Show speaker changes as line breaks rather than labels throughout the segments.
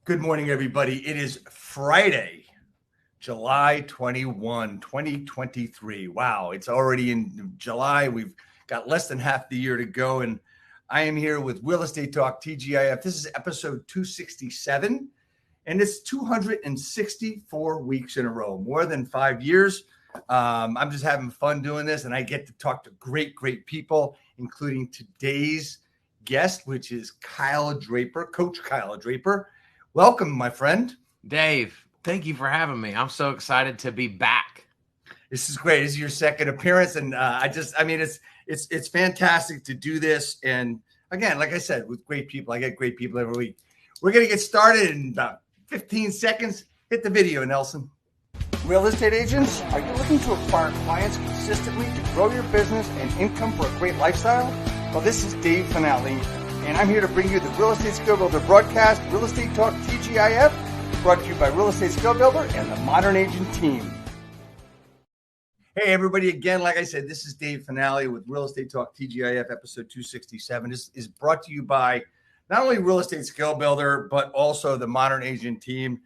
Good morning, everybody. It is Friday, July 21, 2023. Wow, it's already in July. We've got less than half the year to go, and I am here with Real Estate Talk TGIF. This is episode 267, and it's 264 weeks in a row, more than 5 years. I'm just having fun doing this, and I get to talk to great people, including today's guest, which is Kyle Draper, Coach Kyle Draper. Welcome, my friend.
Dave, thank you for having me. I'm so excited to be back.
This is great. This is your second appearance, and it's fantastic to do this. And again, like I said, with great people, I get great people every week. We're going to get started in about 15 seconds. Hit the video, Nelson. Real estate agents, are you looking to acquire clients consistently to grow your business and income for a great lifestyle? Well, this is Dave Finale, and I'm here to bring you the Real Estate Skill Builder broadcast, Real Estate Talk TGIF, brought to you by Real Estate Skill Builder and the Modern Agent team. Hey, everybody. Again, like I said, this is Dave Finale with Real Estate Talk TGIF, episode 267. This is brought to you by not only Real Estate Skill Builder, but also the Modern Agent team,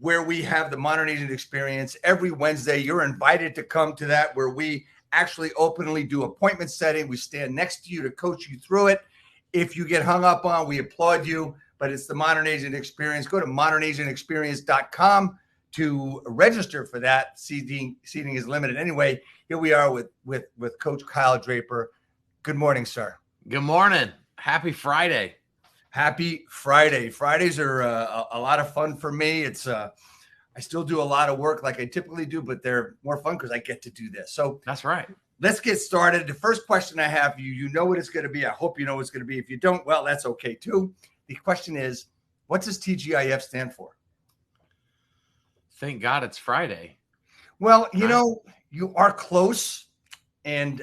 where we have the Modern Agent experience every Wednesday. You're invited to come to that, where we actually openly do appointment setting. We stand next to you to coach you through it. If you get hung up on, we applaud you, but it's the Modern Agent experience. Go to modernagentexperience.com to register for that. Seating is limited. Anyway, here we are with Coach Kyle Draper. Good morning, sir.
Good morning. Happy Friday.
Happy Friday. Fridays are a lot of fun for me. It's I still do a lot of work like I typically do, but they're more fun because I get to do this. So
that's right.
Let's get started. The first question I have for you, you know what it's going to be. I hope you know what it's going to be. If you don't, well, that's okay too. The question is, what does TGIF stand for?
Thank God it's Friday.
Well, you know, you are close, and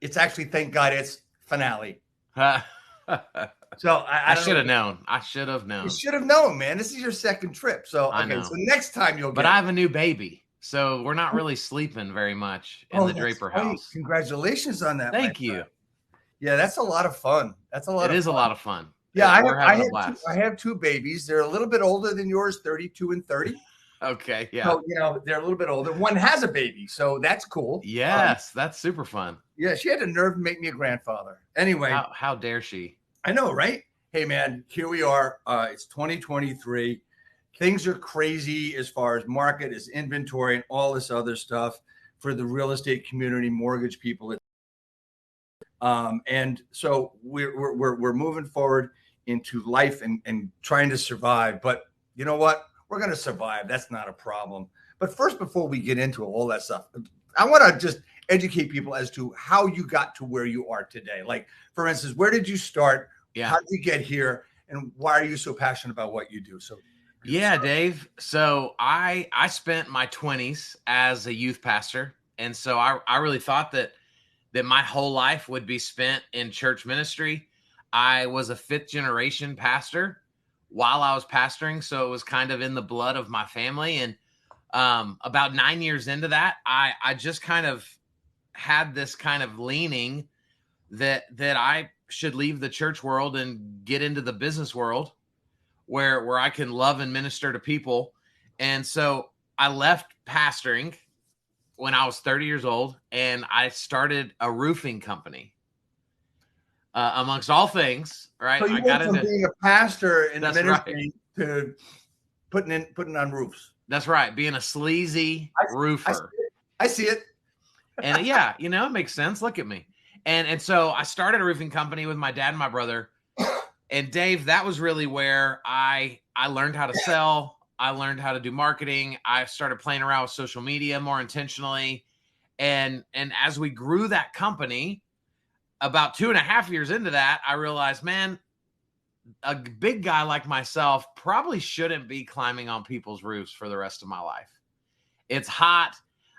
it's actually, thank God it's finale. So I
should have known. I should have known.
You should have known, man. This is your second trip. So, okay, so next time you'll get
But I have a new baby. So we're not really sleeping very much in the Draper house.
Congratulations on that.
Thank you.
Yeah, that's a lot of fun. It is
a lot of fun.
Yeah, I have two babies. They're a little bit older than yours, 32 and 30.
Okay, yeah.
So, they're a little bit older. One has a baby, so that's cool.
Yes, that's super fun.
Yeah, she had the nerve to make me a grandfather. Anyway.
How dare she?
I know, right? Hey, man, here we are. It's 2023. Things are crazy as far as market, as inventory, and all this other stuff for the real estate community, mortgage people. And so we're moving forward into life and trying to survive. But you know what? We're going to survive. That's not a problem. But first, before we get into all that stuff, I want to just educate people as to how you got to where you are today. Like, for instance, where did you start?
Yeah.
How did you get here? And why are you so passionate about what you do? So,
yeah, Dave. So I spent my 20s as a youth pastor. And so I really thought that my whole life would be spent in church ministry. I was a 5th generation pastor while I was pastoring. So it was kind of in the blood of my family. And about 9 years into that, I just kind of had this kind of leaning that I should leave the church world and get into the business world where I can love and minister to people. And so I left pastoring when I was 30 years old, and I started a roofing company. Amongst all things, right?
So you went from being a pastor in the ministry to putting on roofs.
That's right. Being a sleazy roofer.
I see it.
And yeah, it makes sense. Look at me. And so I started a roofing company with my dad and my brother. And Dave, that was really where I learned how to sell. I learned how to do marketing. I started playing around with social media more intentionally. And as we grew that company, about 2.5 years into that, I realized, man, a big guy like myself probably shouldn't be climbing on people's roofs for the rest of my life. It's hot.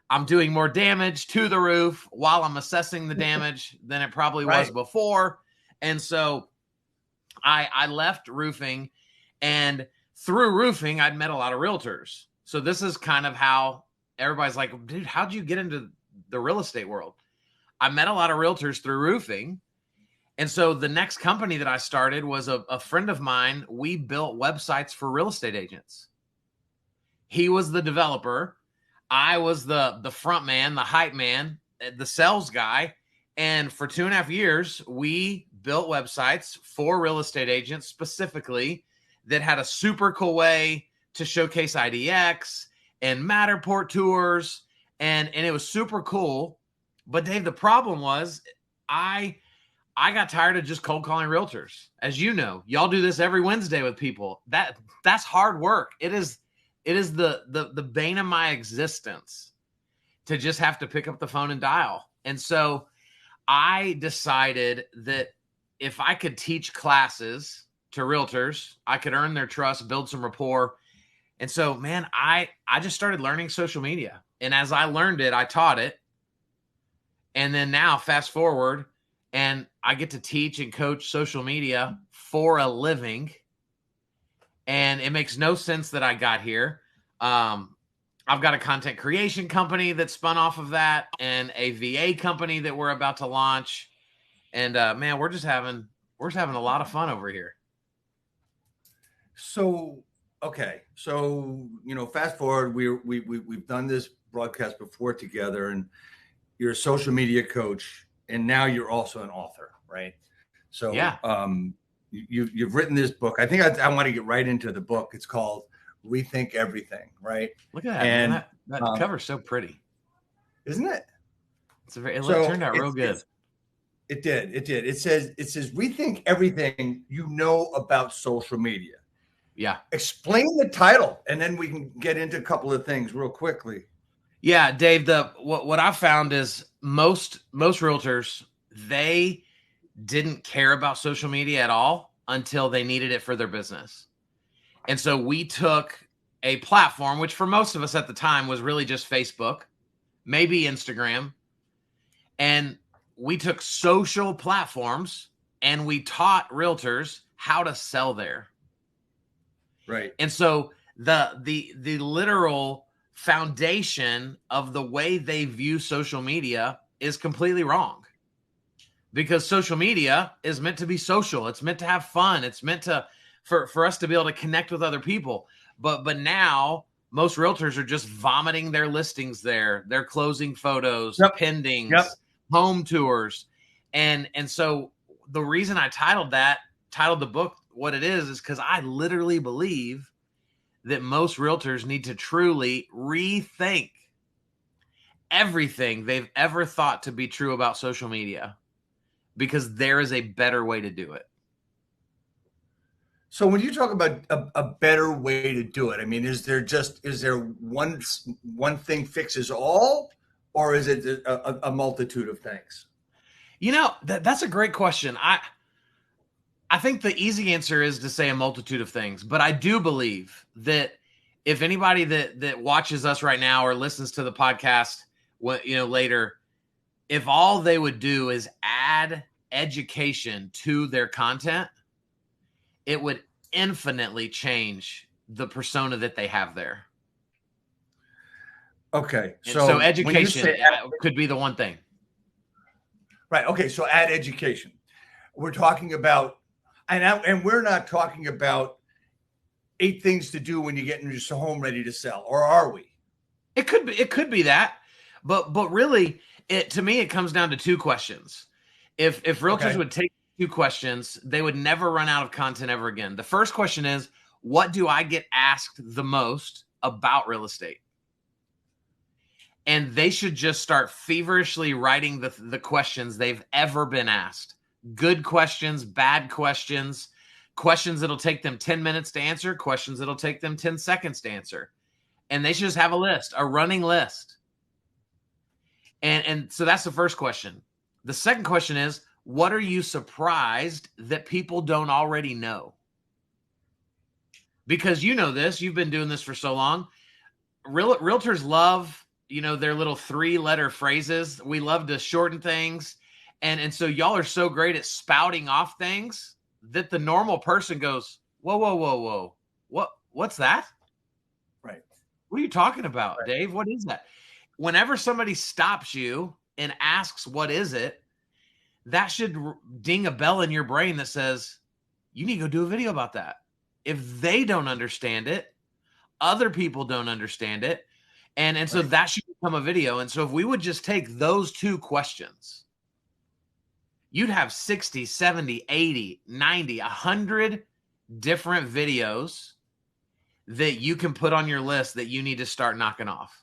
I'm doing more damage to the roof while I'm assessing the damage than it probably was before. And so I left roofing, and through roofing, I'd met a lot of realtors. So this is kind of how everybody's like, dude, how'd you get into the real estate world? I met a lot of realtors through roofing. And so the next company that I started was a friend of mine. We built websites for real estate agents. He was the developer. I was the front man, the hype man, the sales guy. And for 2.5 years, we built websites for real estate agents specifically that had a super cool way to showcase IDX and Matterport tours. And it was super cool. But Dave, the problem was I got tired of just cold calling realtors. As you know, y'all do this every Wednesday with people. That's hard work. It is the bane of my existence to just have to pick up the phone and dial. And so I decided that if I could teach classes to realtors, I could earn their trust, build some rapport. And so, man, I just started learning social media. And as I learned it, I taught it. And then now fast forward, and I get to teach and coach social media for a living. And it makes no sense that I got here. I've got a content creation company that spun off of that, and a VA company that we're about to launch. And man, we're just having a lot of fun over here.
So, okay. So, fast forward, we've done this broadcast before together, and you're a social media coach, and now you're also an author, right? So,
yeah.
You've written this book. I think I want to get right into the book. It's called Rethink Everything, right?
Look at that, and man. That cover's so pretty,
isn't it?
It turned out real good.
It did. It says rethink everything you know about social media.
Yeah.
Explain the title, and then we can get into a couple of things real quickly.
Yeah, Dave. What I found is most realtors, they didn't care about social media at all until they needed it for their business. And so we took a platform, which for most of us at the time was really just Facebook, maybe Instagram. And we took social platforms and we taught realtors how to sell there.
Right.
And so the literal foundation of the way they view social media is completely wrong. Because social media is meant to be social. It's meant to have fun. It's meant to for us to be able to connect with other people. But now most realtors are just vomiting their listings there, their closing photos, pendings, home tours. And so the reason I titled the book what it is because I literally believe that most realtors need to truly rethink everything they've ever thought to be true about social media, because there is a better way to do it.
So when you talk about a better way to do it, I mean, is there one thing fixes all, or is it a multitude of things?
That's a great question. I think the easy answer is to say a multitude of things, but I do believe that if anybody that watches us right now or listens to the podcast, later, if all they would do is add education to their content, it would infinitely change the persona that they have there.
Okay.
So education could be the one thing.
Right. Okay. So add education. We're talking about, and we're not talking about 8 things to do when you get into your home ready to sell, or are we?
It could be that, but really, to me, it comes down to 2 questions. If realtors would take 2 questions, they would never run out of content ever again. The first question is, what do I get asked the most about real estate? And they should just start feverishly writing the questions they've ever been asked. Good questions, bad questions, questions that'll take them 10 minutes to answer, questions that'll take them 10 seconds to answer. And they should just have a list, a running list. And so that's the first question. The second question is, what are you surprised that people don't already know? Because you know this, you've been doing this for so long. Realtors love, their little 3-letter phrases. We love to shorten things. And so y'all are so great at spouting off things that the normal person goes, whoa. What's that?
Right.
What are you talking about, right, Dave? What is that? Whenever somebody stops you and asks, what is it? that should ding a bell in your brain that says, you need to go do a video about that. If they don't understand it, other people don't understand it. And so that should become a video. And so if we would just take those 2 questions, you'd have 60, 70, 80, 90, 100 different videos that you can put on your list that you need to start knocking off.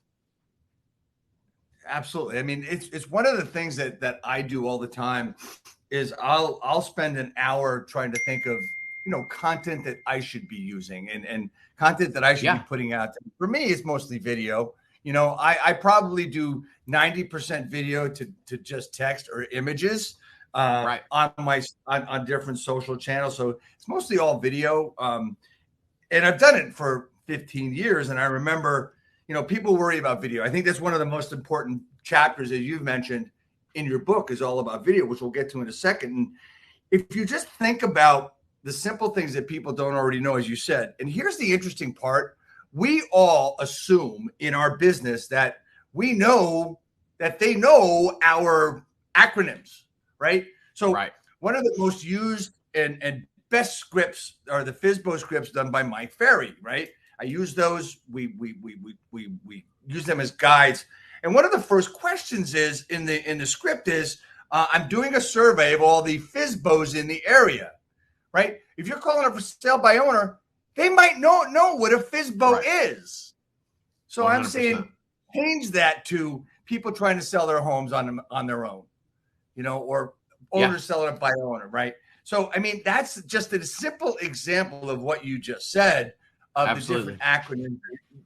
Absolutely. I mean, it's one of the things that I do all the time is I'll spend an hour trying to think of, content that I should be using and content that I should be putting out. For me, it's mostly video. I probably do 90% video to just text or images on different social channels. So it's mostly all video. And I've done it for 15 years. And I remember, people worry about video. I think that's one of the most important chapters, as you've mentioned in your book, is all about video, which we'll get to in a second. And if you just think about the simple things that people don't already know, as you said, and here's the interesting part. We all assume in our business that we know that they know our acronyms, right? So one of the most used and best scripts are the FSBO scripts done by Mike Ferry, right? I use those. We use them as guides. And one of the first questions is in the script is, I'm doing a survey of all the FSBOs in the area, right? If you're calling up for sale by owner, they might not know what a FSBO is. So 100%. I'm saying change that to people trying to sell their homes on their own, or owners selling it by owner, right? So, I mean, that's just a simple example of what you just said of the different acronyms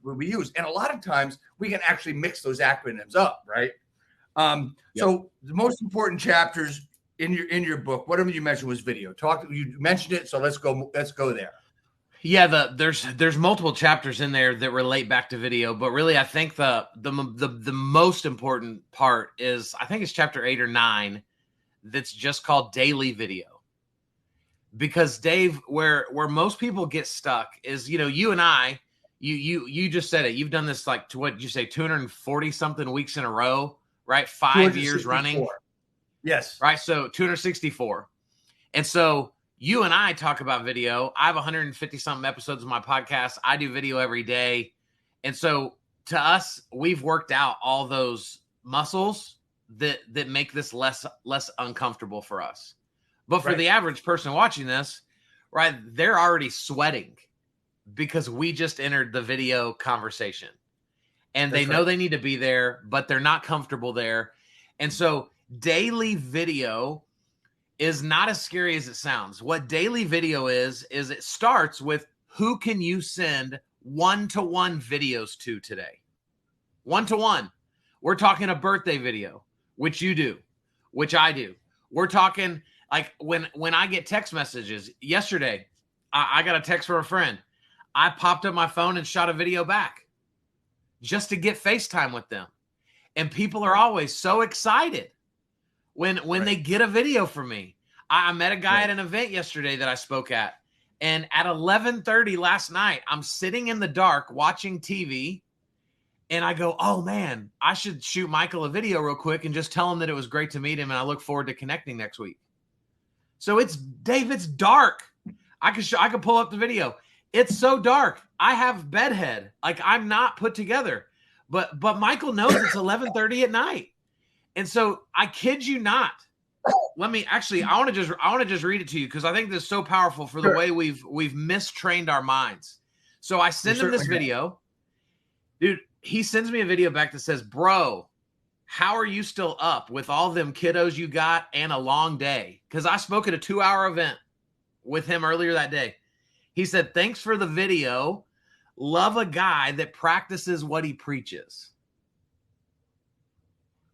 we use. And a lot of times we can actually mix those acronyms up, right? So the most important chapters in your book, whatever you mentioned was video. You mentioned it, so let's go there.
Yeah, there's multiple chapters in there that relate back to video, but really I think the most important part is, I think it's chapter 8 or 9, that's just called daily video. Because Dave, where most people get stuck is, you and I, you just said it. You've done this like to what did you say, 240 something weeks in a row, right? 5 years running.
Yes.
Right. So 264. And so you and I talk about video. I have 150 something episodes of my podcast. I do video every day. And so to us, we've worked out all those muscles that make this less uncomfortable for us. But for the average person watching this, right, they're already sweating because we just entered the video conversation. And they know they need to be there, but they're not comfortable there. And so daily video is not as scary as it sounds. What daily video is it starts with, who can you send one-to-one videos to today? One-to-one. We're talking a birthday video, which you do, which I do. We're talking like when I get text messages. Yesterday, I got a text from a friend. I popped up my phone and shot a video back just to get FaceTime with them. And people are always so excited when they get a video from me. I met a guy at an event yesterday that I spoke at. And at 11:30 last night, I'm sitting in the dark watching TV. And I go, oh, man, I should shoot Michael a video real quick and just tell him that it was great to meet him. And I look forward to connecting next week. So it's dark. I could pull up the video. It's so dark. I have bedhead. Like, I'm not put together. But Michael knows it's 11:30 at night. And so I kid you not. I want to just read it to you because I think this is so powerful for the way we've mistrained our minds. So I send him this video. Dude, he sends me a video back that says, bro, how are you still up with all them kiddos you got and a long day? Because I spoke at a 2-hour event with him earlier that day. He said, thanks for the video. Love a guy that practices what he preaches.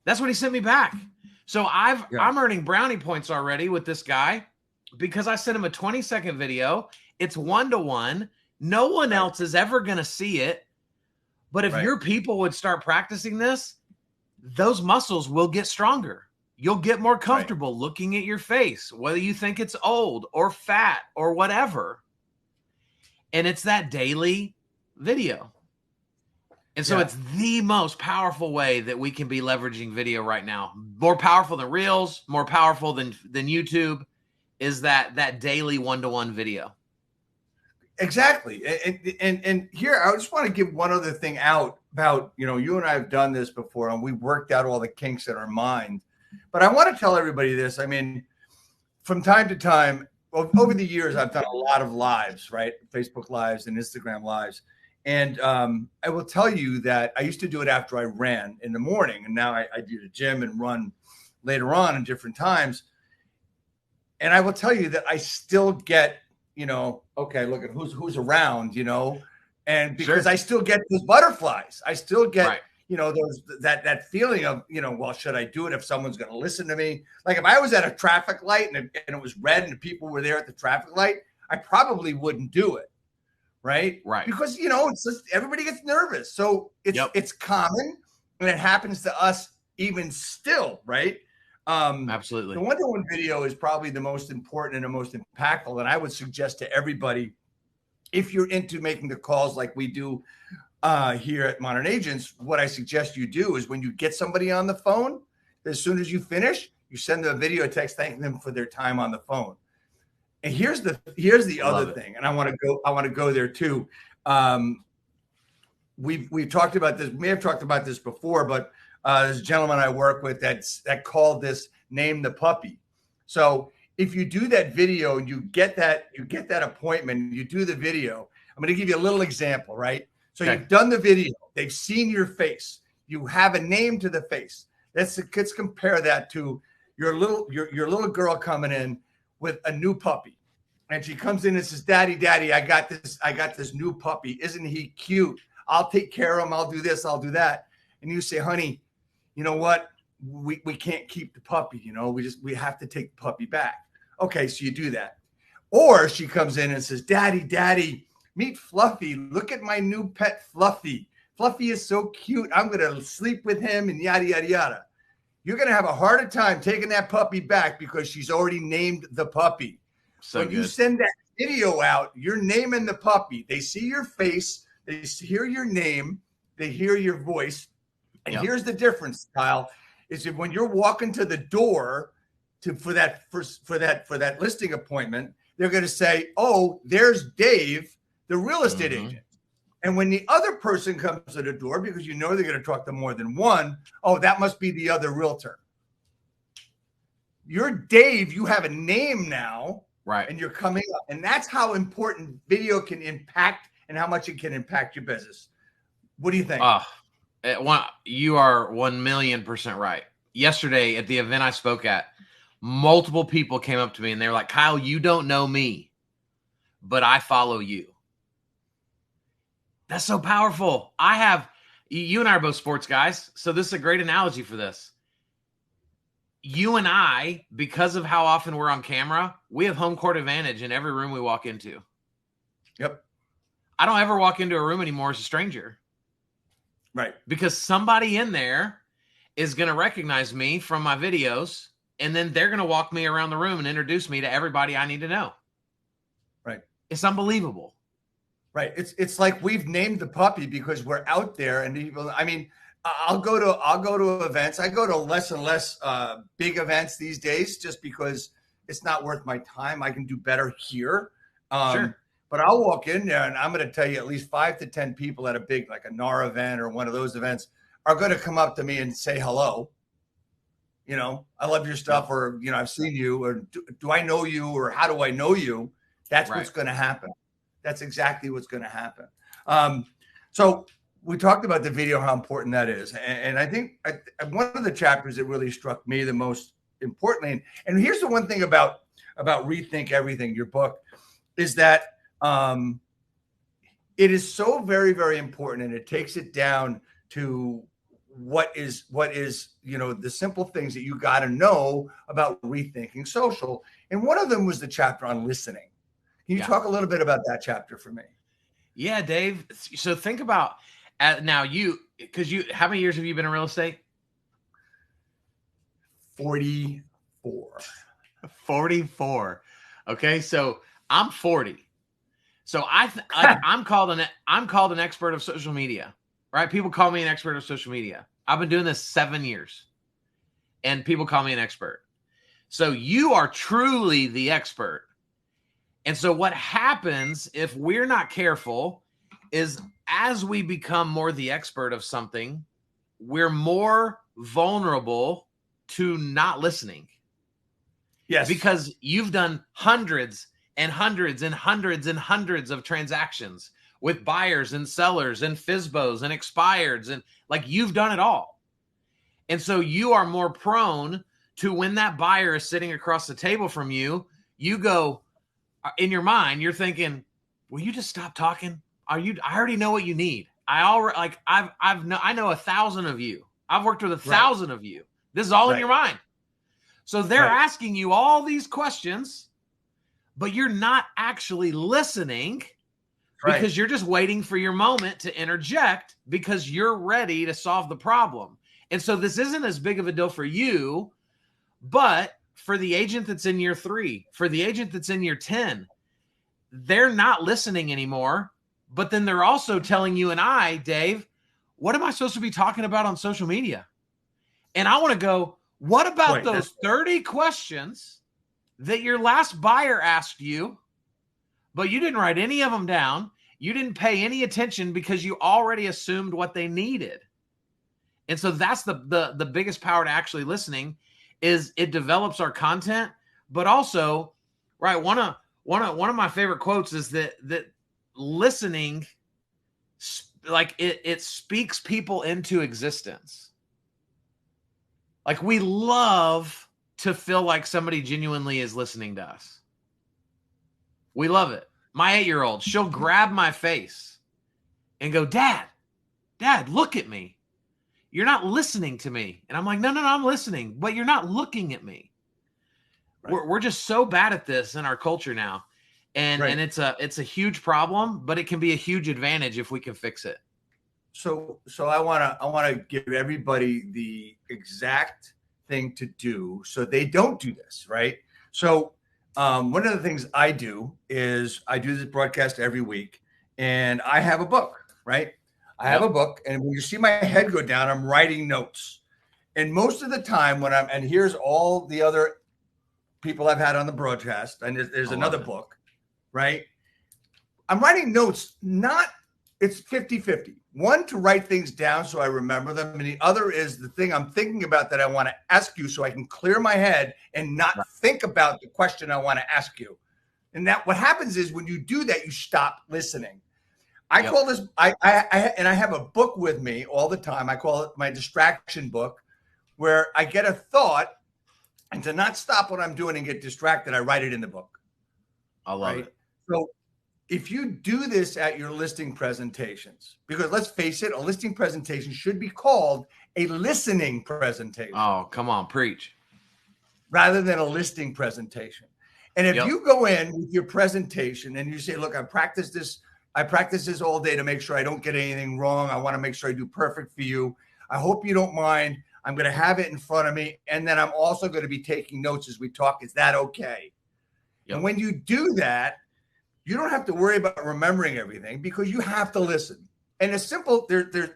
That's what he sent me back. So I'm earning brownie points already with this guy because I sent him a 20-second video. It's 1-to-1. No one else is ever going to see it. But if your people would start practicing this, those muscles will get stronger. You'll get more comfortable looking at your face, whether you think it's old or fat or whatever. And it's that daily video. And so it's the most powerful way that we can be leveraging video right now. More powerful than Reels, more powerful than YouTube, is that daily one-to-one video.
Exactly. And here, I just want to give one other thing out about, you and I have done this before, and we've worked out all the kinks in our mind. But I want to tell everybody this. I mean, from time to time, over the years, I've done a lot of lives, right? Facebook lives and Instagram lives. And I will tell you that I used to do it after I ran in the morning. And now I do the gym and run later on in different times. And I will tell you that I still get, okay, look at who's around, and because I still get those butterflies. I still get, that feeling of, well, should I do it if someone's going to listen to me? Like if I was at a traffic light and it was red and the people were there at the traffic light, I probably wouldn't do it. Right. Because, it's just everybody gets nervous. So it's common, and it happens to us even still. Right.
Absolutely.
The one-to-one video is probably the most important and the most impactful. And I would suggest to everybody, if you're into making the calls like we do here at Modern Agents, what I suggest you do is when you get somebody on the phone, as soon as you finish, you send them a video text thanking them for their time on the phone. And here's the other thing, and I want to go there too. We've talked about this. We may have talked about this before, but there's a gentleman I work with that called this "Name the Puppy." So if you do that video, you get that appointment, you do the video. I'm going to give you a little example, right? So you've done the video, they've seen your face, you have a name to the face. Let's compare that to your little girl coming in with a new puppy, and she comes in and says, "Daddy, I got this new puppy. Isn't he cute? I'll take care of him. I'll do this. I'll do that." And you say, "Honey, you know what? We can't keep the puppy. We have to take the puppy back." Okay, so you do that. Or she comes in and says, "Daddy, meet Fluffy. Look at my new pet, Fluffy. Fluffy is so cute. I'm gonna sleep with him," and yada yada yada. You're gonna have a harder time taking that puppy back because she's already named the puppy. So when you send that video out, you're naming the puppy. They see your face, they hear your name, they hear your voice. And here's the difference, Kyle, is that when you're walking to the door for that listing appointment, they're going to say, "Oh, there's Dave, the real estate agent." And when the other person comes to the door, because they're going to talk to more than one, "Oh, that must be the other realtor." You're Dave, you have a name now.
Right.
And you're coming up. And that's how important video can impact and how much it can impact your business. What do you think?
You are 1,000,000% right. Yesterday at the event I spoke at, multiple people came up to me and they were like, "Kyle, you don't know me, but I follow you." That's so powerful. You and I are both sports guys, so this is a great analogy for this. You and I, because of how often we're on camera, we have home court advantage in every room we walk into.
Yep.
I don't ever walk into a room anymore as a stranger.
Right.
Because somebody in there is going to recognize me from my videos, and then they're going to walk me around the room and introduce me to everybody I need to know.
Right.
It's unbelievable.
Right. It's like we've named the puppy because we're out there, and people, I mean, I'll go to events. I go to less and less big events these days just because it's not worth my time. I can do better here.
Sure.
But I'll walk in there and I'm going to tell you at least 5 to 10 people at a big, like a NAR event or one of those events are going to come up to me and say hello. "I love your stuff," or, "I've seen you," or do I know you, or how do I know you? That's what's going to happen. That's exactly what's going to happen. So we talked about the video, how important that is. And I think one of the chapters that really struck me the most importantly, and here's the one thing about Rethink Everything, your book, is that it is so very, very important, and it takes it down to what is the simple things that you got to know about rethinking social. And one of them was the chapter on listening. Can you talk a little bit about that chapter for me?
Yeah, Dave. So think about now how many years have you been in real estate?
44.
44. Okay, so I'm 40. So I'm called an expert of social media. right? People call me an expert on social media. I've been doing this 7 years, and people call me an expert. So you are truly the expert. And so what happens if we're not careful is as we become more the expert of something, we're more vulnerable to not listening.
Yes.
Because you've done hundreds and hundreds and hundreds and hundreds of transactions with buyers and sellers and FSBOs and expireds, and like you've done it all. And so you are more prone to, when that buyer is sitting across the table from you, you go, in your mind, you're thinking, will you just stop talking? I already know what you need. I know 1,000 of you. I've worked with 1,000 of you. This is all in your mind. So they're asking you all these questions, but you're not actually listening because you're just waiting for your moment to interject because you're ready to solve the problem. And so this isn't as big of a deal for you, but for the agent that's in year 3, for the agent that's in year 10, they're not listening anymore. But then they're also telling you and I, Dave, what am I supposed to be talking about on social media? And I want to go, what about those 30 questions that your last buyer asked you, but you didn't write any of them down? You didn't pay any attention because you already assumed what they needed. And so that's the biggest power to actually listening, is it develops our content, but also, right, one of my favorite quotes is that listening, like it speaks people into existence. Like we love to feel like somebody genuinely is listening to us. We love it. My 8-year-old, she'll grab my face and go, Dad, look at me. You're not listening to me. And I'm like, no, I'm listening, but you're not looking at me. Right. We're just so bad at this in our culture now. And it's a huge problem, but it can be a huge advantage if we can fix it.
So I want to give everybody the exact thing to do so they don't do this, right? So one of the things I do is I do this broadcast every week, and I have a book, right? I have a book, and when you see my head go down, I'm writing notes. And most of the time and here's all the other people I've had on the broadcast, and there's another book, right? I'm writing notes, it's 50-50. One, to write things down so I remember them, and the other is the thing I'm thinking about that I want to ask you so I can clear my head and not think about the question I want to ask you. And that what happens is when you do that, you stop listening. I call this, I have a book with me all the time. I call it my distraction book, where I get a thought, and to not stop what I'm doing and get distracted, I write it in the book.
I love it.
So if you do this at your listing presentations, because let's face it, a listing presentation should be called a listening presentation.
Oh, come on, preach.
Rather than a listing presentation. And if you go in with your presentation and you say, look, I practice this all day to make sure I don't get anything wrong. I want to make sure I do perfect for you. I hope you don't mind. I'm going to have it in front of me. And then I'm also going to be taking notes as we talk. Is that okay? And when you do that, you don't have to worry about remembering everything because you have to listen. And it's simple.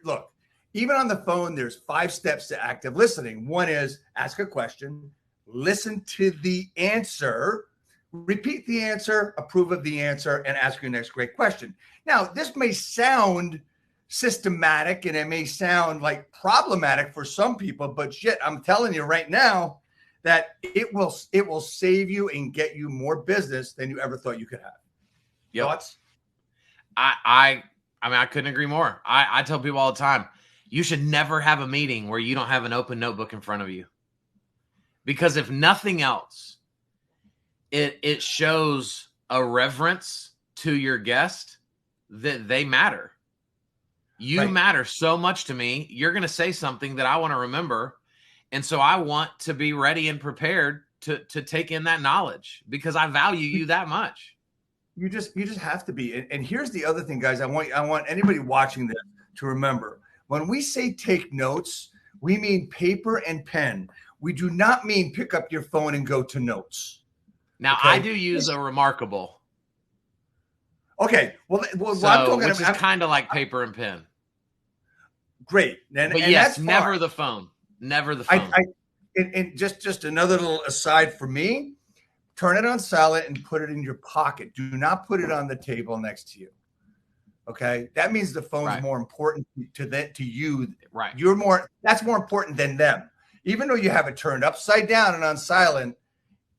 Look, even on the phone, there's 5 steps to active listening. One is ask a question, listen to the answer, repeat the answer, approve of the answer, and ask your next great question. Now, this may sound systematic and it may sound like problematic for some people, but shit, I'm telling you right now that it will save you and get you more business than you ever thought you could have. Thoughts?
I mean, I couldn't agree more. I tell people all the time, you should never have a meeting where you don't have an open notebook in front of you. Because if nothing else, it shows a reverence to your guest that they matter. You matter so much to me. You're going to say something that I want to remember. And so I want to be ready and prepared to take in that knowledge because I value you that much.
You just have to be. And here's the other thing, guys. I want anybody watching this to remember. When we say take notes, we mean paper and pen. We do not mean pick up your phone and go to notes.
Now, okay? I do use a Remarkable.
Okay. Well,
so, I'm talking which about, is kind of like paper and pen.
great.
But
And
yes,
that's
never
fine.
the phone. Never the phone.
And just another little aside for me, turn it on silent and put it in your pocket. Do not put it on the table next to you. Okay. That means the phone's more important to you.
Right.
That's more important than them. Even though you have it turned upside down and on silent,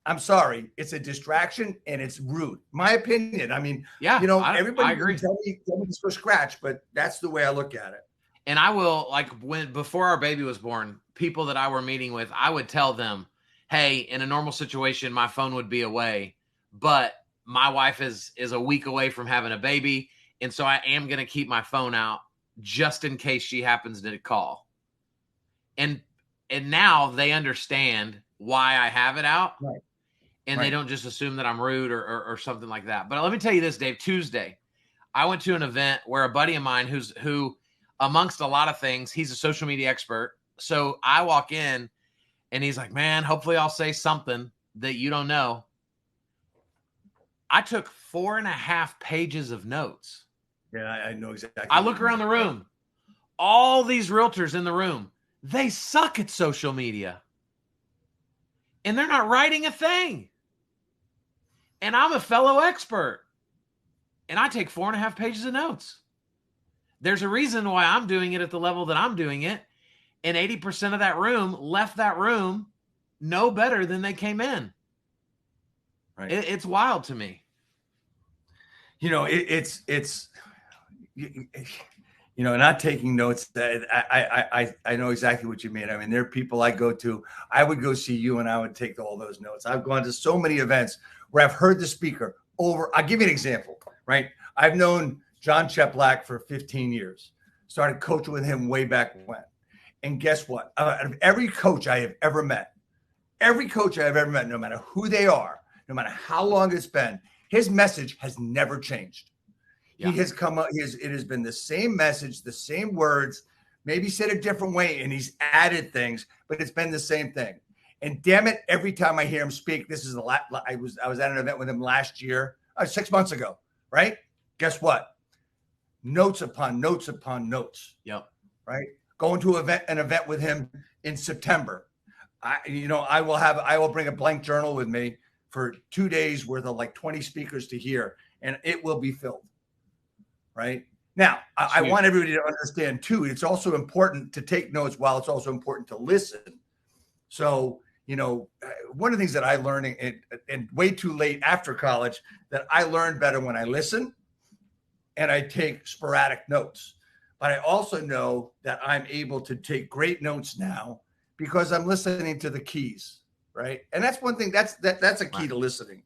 I'm sorry, it's a distraction and it's rude. My opinion. I mean, everybody
agree.
can tell me this for scratch, but that's the way I look at it.
And I will, like, before our baby was born, people that I were meeting with, I would tell them, hey, in a normal situation, my phone would be away, but my wife is a week away from having a baby. And so I am going to keep my phone out just in case she happens to call. And now they understand why I have it out.
Right.
And they don't just assume that I'm rude or something like that. But let me tell you this, Dave. Tuesday, I went to an event where a buddy of mine who amongst a lot of things, he's a social media expert. So I walk in and he's like, man, hopefully I'll say something that you don't know. I took 4.5 pages of notes.
Yeah, I know exactly.
I look around the room. All these realtors in the room, they suck at social media. And they're not writing a thing. And I'm a fellow expert. And I take 4.5 pages of notes. There's a reason why I'm doing it at the level that I'm doing it. And 80% of that room left that room no better than they came in. Right. It's wild to me.
It's not taking notes. I know exactly what you mean. I mean, there are people I go to. I would go see you, and I would take all those notes. I've gone to so many events where I've heard the speaker over. I'll give you an example, right? I've known John Cheplack for 15 years. Started coaching with him way back when. And guess what? Out of every coach I have ever met, no matter who they are, no matter how long it's been, his message has never changed. Yeah. He has come up. It has been the same message, the same words, maybe said a different way, and he's added things, but it's been the same thing. And damn it, every time I hear him speak, this is the last. I was at an event with him last year, 6 months ago, right? Guess what? Notes upon notes upon notes.
Yep.
Right. Going to an event with him in September. I will bring a blank journal with me for 2 days worth of like 20 speakers to hear, and it will be filled. Right now, I want everybody to understand too. It's also important to take notes while it's also important to listen. So, one of the things that I learned and way too late after college that I learned better when I listen and I take sporadic notes. But I also know that I'm able to take great notes now because I'm listening to the keys, right? And that's one thing that's a key to listening,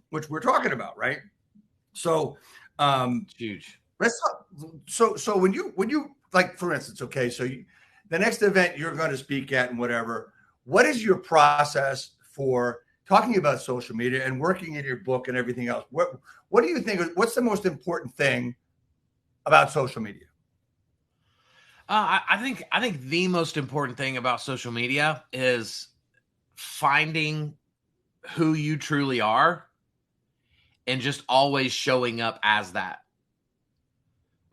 which we're talking about, right? So,
huge.
So when you like, for instance, okay, so the next event you're going to speak at and whatever, what is your process for talking about social media and working in your book and everything else? What do you think? What's the most important thing about social media?
I think the most important thing about social media is finding who you truly are and just always showing up as that.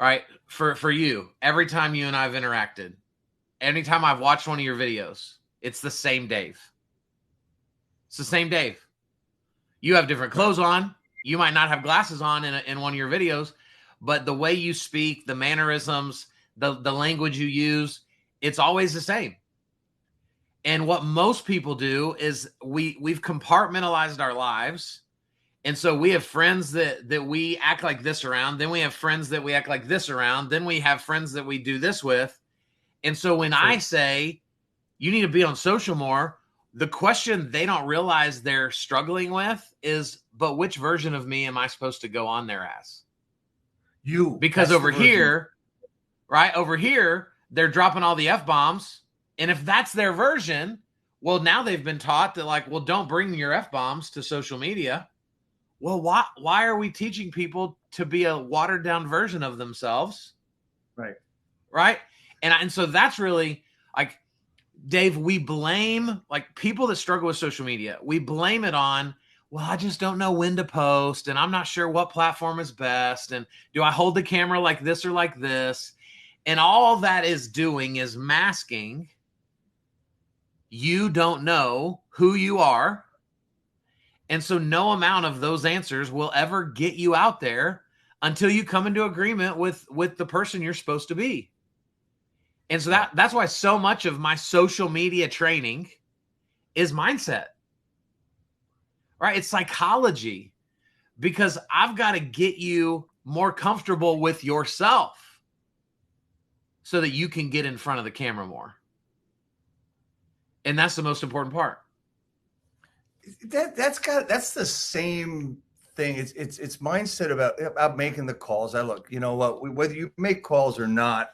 Right? For you, every time you and I've interacted, anytime I've watched one of your videos, it's the same Dave. It's the same Dave. You have different clothes on. You might not have glasses on in one of your videos, but the way you speak, the mannerisms, the language you use, it's always the same. And what most people do is we've compartmentalized our lives. And so we have friends that we act like this around. Then we have friends that we act like this around. Then we have friends that we do this with. And so when I say you need to be on social more, the question they don't realize they're struggling with is, but which version of me am I supposed to go on there as?
You.
Because over here, right? Over here, they're dropping all the F-bombs. And if that's their version, well, now they've been taught that, like, well, don't bring your F-bombs to social media. Well, why are we teaching people to be a watered down version of themselves?
Right.
Right. And so that's really like, Dave, we blame like people that struggle with social media. We blame it on, well, I just don't know when to post and I'm not sure what platform is best. And do I hold the camera like this or like this? And all that is doing is masking. You don't know who you are. And so no amount of those answers will ever get you out there until you come into agreement with the person you're supposed to be. And so that's why so much of my social media training is mindset. Right? It's psychology, because I've got to get you more comfortable with yourself so that you can get in front of the camera more. And that's the most important part.
That's the same thing. It's mindset about making the calls. You know what, whether you make calls or not,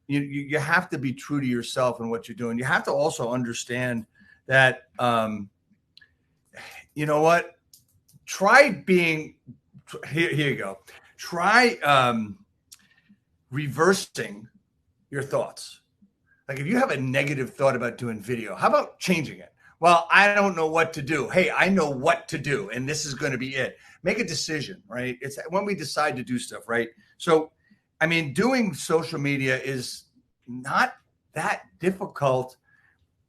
you have to be true to yourself and what you're doing. You have to also understand that, you know what, here you go. Try reversing your thoughts. Like if you have a negative thought about doing video, how about changing it? Well, I don't know what to do. Hey, I know what to do, and this is going to be it. Make a decision, right? It's when we decide to do stuff, right? So, I mean, doing social media is not that difficult,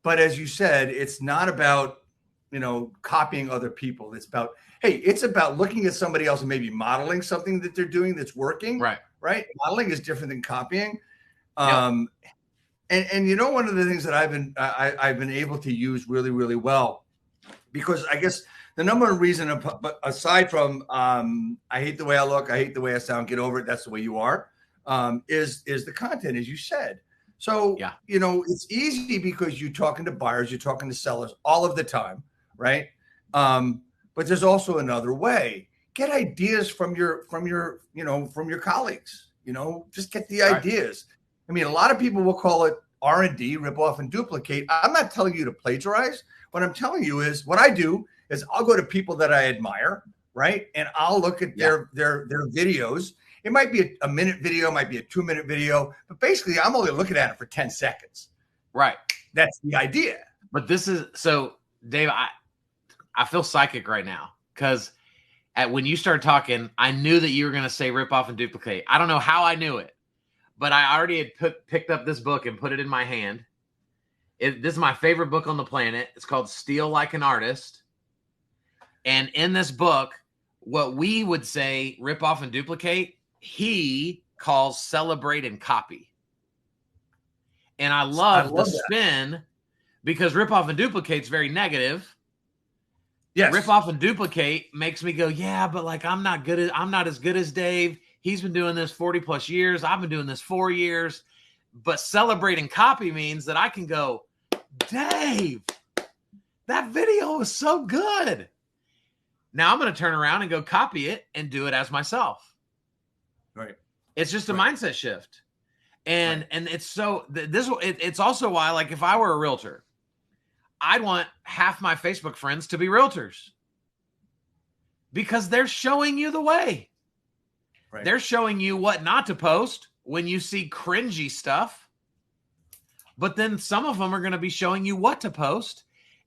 but as you said, it's not about, copying other people. It's about looking at somebody else and maybe modeling something that they're doing that's working.
Right.
Right. Modeling is different than copying.
Yep.
And one of the things that I've been able to use really, really well, because I guess the number one reason, aside from I hate the way I look, I hate the way I sound, get over it, that's the way you are, is the content, as you said. So,
yeah.
It's easy because you're talking to buyers, you're talking to sellers all of the time, right? But there's also another way. Get ideas from your colleagues. Just get the ideas. I mean, a lot of people will call it R&D, rip off and duplicate. I'm not telling you to plagiarize. What I'm telling you is what I do is I'll go to people that I admire, right? And I'll look at their videos. It might be a minute video, it might be a 2-minute video, but basically I'm only looking at it for 10 seconds.
Right.
That's the idea.
But this is so, Dave, I feel psychic right now because when you started talking, I knew that you were going to say rip off and duplicate. I don't know how I knew it, but I already had picked up this book and put it in my hand. This is my favorite book on the planet. It's called Steal Like an Artist. And in this book, what we would say rip off and duplicate, he calls celebrate and copy. And I love the spin because rip off and duplicate is very negative.
Yes.
Rip off and duplicate makes me go, yeah, but like I'm not as good as Dave. He's been doing this 40 plus years. I've been doing this 4 years. But celebrate and copy means that I can go, Dave, that video is so good. Now I'm going to turn around and go copy it and do it as myself.
Right.
It's just a mindset shift. And it's so it's also why, like, if I were a realtor, I'd want half my Facebook friends to be realtors because they're showing you the way. Right. They're showing you what not to post when you see cringy stuff. But then some of them are going to be showing you what to post.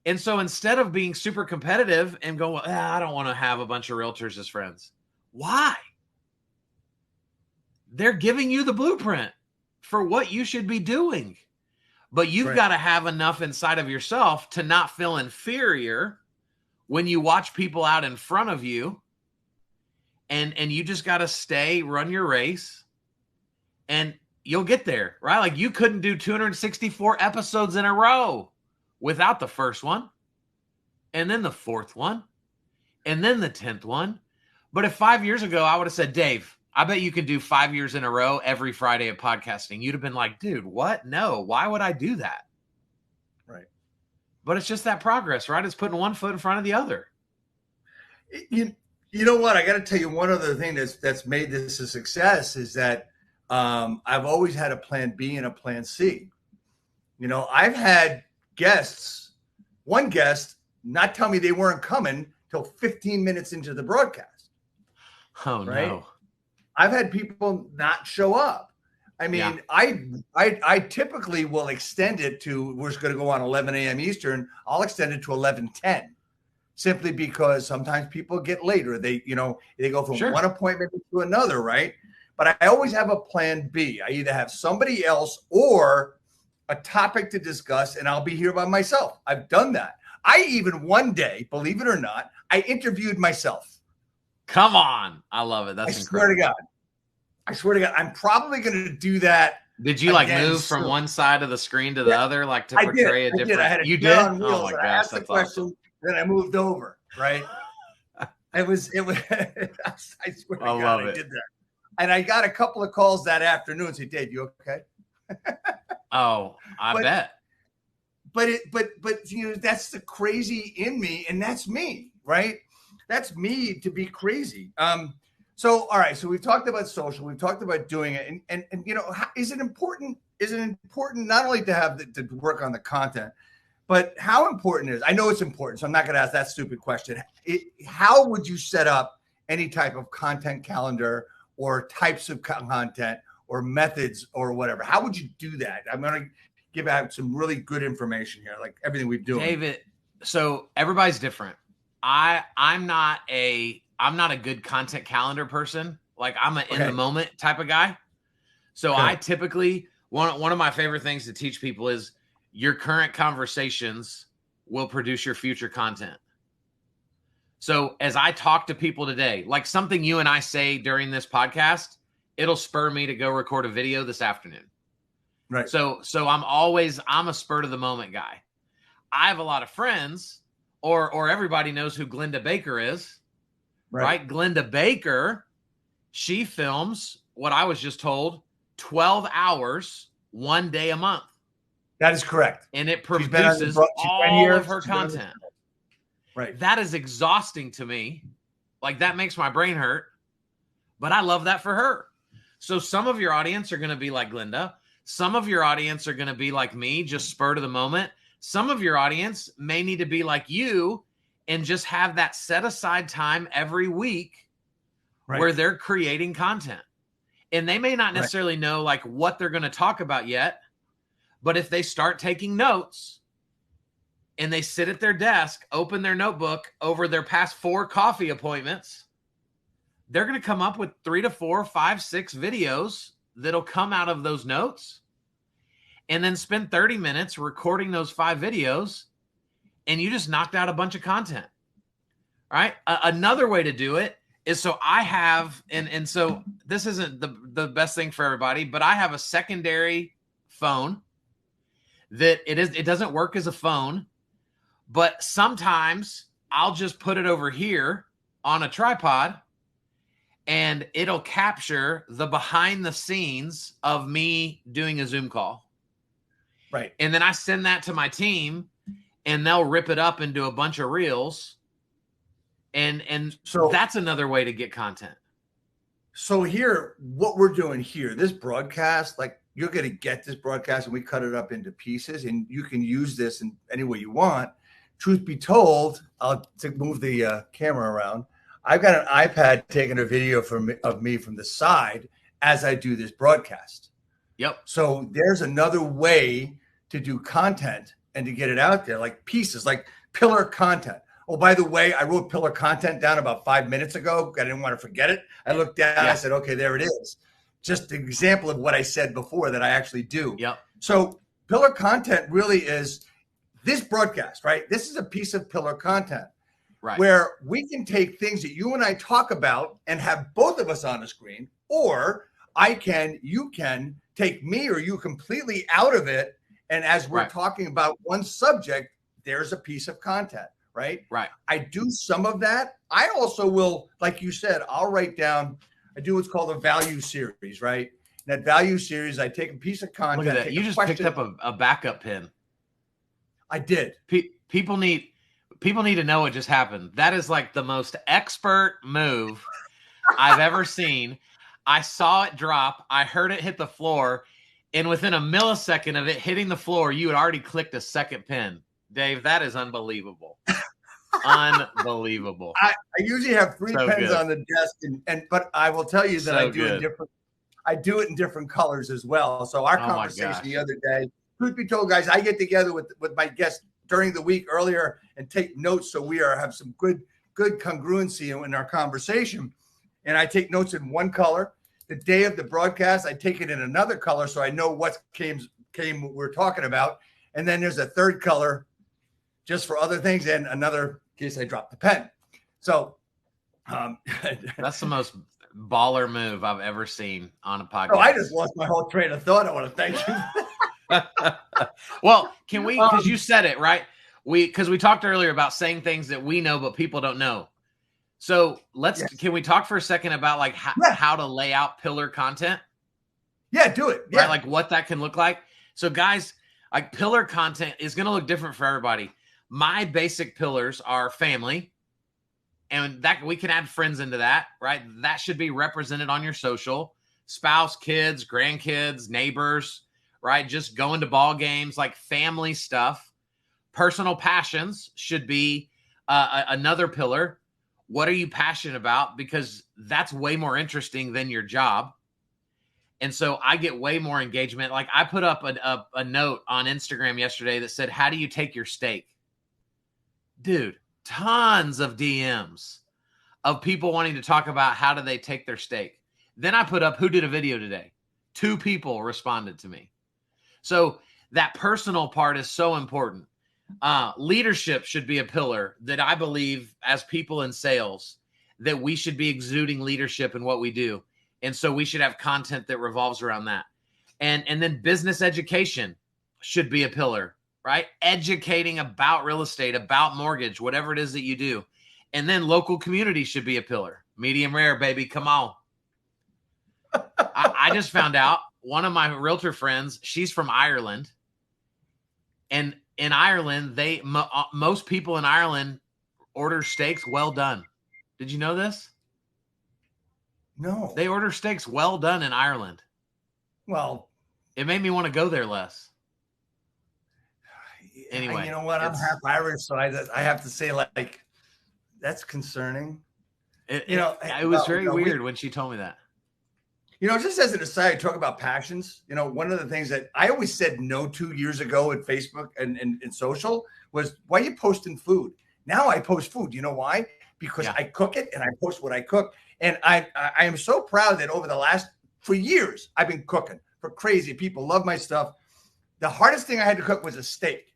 And so instead of being super competitive and going, I don't want to have a bunch of realtors as friends. Why? They're giving you the blueprint for what you should be doing. But you've got to have enough inside of yourself to not feel inferior when you watch people out in front of you. And you just got to run your race, and you'll get there, right? Like you couldn't do 264 episodes in a row without the first one, and then the fourth one, and then the 10th one. But if 5 years ago I would have said, Dave, I bet you can do 5 years in a row every Friday of podcasting, you'd have been like, dude, what? No, why would I do that?
Right.
But it's just that progress, right? It's putting one foot in front of the other.
You know what? I got to tell you one other thing that's made this a success is that I've always had a plan B and a plan C. I've had one guest not tell me they weren't coming till 15 minutes into the broadcast.
Oh, right? No.
I've had people not show up. I mean, I typically will extend it to, we're going to go on 11 a.m. Eastern. I'll extend it to 11:10. Simply because sometimes people get late or they go from one appointment to another, right? but I always have a plan B. I either have somebody else or a topic to discuss, and I'll be here by myself. I've done that. I even one day, believe it or not, I interviewed myself.
Come on. I love it. That's incredible.
I swear to God, I'm probably going to do that.
Did you like move from one side of the screen to the other, like to portray a different?
I had a
you
did?
On
wheels,
oh my
gosh,
I asked
the question, awesome. Then I moved over. Right? it was. I swear to God, I did that, and I got a couple of calls that afternoon. Say, Dave, you okay?
Oh, I bet.
But you know, that's the crazy in me, and that's me, right? That's me to be crazy. So, all right. So we've talked about social. We've talked about doing it, and you know, is it important? Is it important not only to have to work on the content, but how important is? I know it's important, so I'm not going to ask that stupid question. How would you set up any type of content calendar or types of content or methods or whatever? How would you do that? I'm going to give out some really good information here, like everything we've doing.
David, so everybody's different. I'm not a good content calendar person. Like I'm in the moment type of guy. So I typically, one of my favorite things to teach people is your current conversations will produce your future content. So as I talk to people today, like something you and I say during this podcast, it'll spur me to go record a video this afternoon.
Right.
So I'm a spur of the moment guy. I have a lot of friends or everybody knows who Glenda Baker is, right? Glenda Baker, she films what I was just told, 12 hours, 1 day a month.
That is correct.
And it produces all of her content.
Right.
That is exhausting to me. Like that makes my brain hurt, but I love that for her. So some of your audience are going to be like Glenda. Some of your audience are going to be like me, just spur to the moment. Some of your audience may need to be like you and just have that set aside time every week where they're creating content. And they may not necessarily know like what they're going to talk about yet, but if they start taking notes and they sit at their desk, open their notebook over their past 4 coffee appointments, they're going to come up with 3 to 4, 5, 6 videos that'll come out of those notes, and then spend 30 minutes recording those 5 videos, and you just knocked out a bunch of content. All right. Another way to do it is, so I have, and so this isn't the best thing for everybody, but I have a secondary phone that it doesn't work as a phone, but sometimes I'll just put it over here on a tripod and it'll capture the behind the scenes of me doing a Zoom call.
Right.
And then I send that to my team and they'll rip it up into a bunch of reels. And so that's another way to get content.
So here, what we're doing here, this broadcast, like you're going to get this broadcast and we cut it up into pieces and you can use this in any way you want. Truth be told, to move the camera around, I've got an iPad taking a video of me from the side as I do this broadcast.
Yep.
So there's another way to do content and to get it out there, like pieces, like pillar content. Oh, by the way, I wrote pillar content down about 5 minutes ago. I didn't want to forget it. I looked down, I said, okay, there it is. Just an example of what I said before that I actually do.
Yep.
So pillar content really is this broadcast, right? This is a piece of pillar content.
Right.
Where we can take things that you and I talk about and have both of us on the screen, or you can take me or you completely out of it. And as we're talking about one subject, there's a piece of content, right?
Right.
I do some of that. I also will, like you said, I'll write down, I do what's called a value series, right? And that value series, I take a piece of content.
Look at that. You just picked up a backup pin.
I did.
People need to know what just happened. That is like the most expert move I've ever seen. I saw it drop. I heard it hit the floor. And within a millisecond of it hitting the floor, you had already clicked a second pin. Dave, that is unbelievable. Unbelievable.
I usually have 3 pens on the desk, but I will tell you that I do it in different colors as well. So our conversation the other day, truth be told, guys, I get together with my guests during the week earlier and take notes so we have some good congruency in our conversation. And I take notes in one color. the day of the broadcast, I take it in another color so I know what we're talking about. And then there's a third color just for other things and another in case I drop the pen. So
that's the most baller move I've ever seen on a podcast.
Oh, I just lost my whole train of thought. I want to thank you.
Well, can we, because you said it, right? Because we talked earlier about saying things that we know, but people don't know. So can we talk for a second about like how to lay out pillar content?
Yeah, do it. Yeah.
Right? Like what that can look like. So guys, like pillar content is going to look different for everybody. My basic pillars are family, and that we can add friends into that, right? That should be represented on your social. Spouse, kids, grandkids, neighbors, right? Just going to ball games, like family stuff. Personal passions should be another pillar. What are you passionate about? Because that's way more interesting than your job. And so I get way more engagement. Like I put up a note on Instagram yesterday that said, how do you take your steak? Dude, tons of DMs of people wanting to talk about how do they take their steak. Then I put up, who did a video today? 2 people responded to me. So that personal part is so important. Leadership should be a pillar that I believe as people in sales that we should be exuding leadership in what we do. And so we should have content that revolves around that. And then business education should be a pillar, right? Educating about real estate, about mortgage, whatever it is that you do. And then local community should be a pillar. Medium rare, baby. Come on. I just found out one of my realtor friends, she's from Ireland. And in Ireland, most people in Ireland order steaks well done. Did you know this?
No.
They order steaks well done in Ireland.
Well,
it made me want to go there less. Anyway,
you know what? I'm half Irish, so I have to say, like, that's concerning.
It was very weird when she told me that.
Just as an aside, talk about passions. One of the things that I always said no to years ago at Facebook and social was, why are you posting food? Now I post food. You know why? Because I cook it and I post what I cook. And I am so proud that for years, I've been cooking for crazy people. Love my stuff. The hardest thing I had to cook was a steak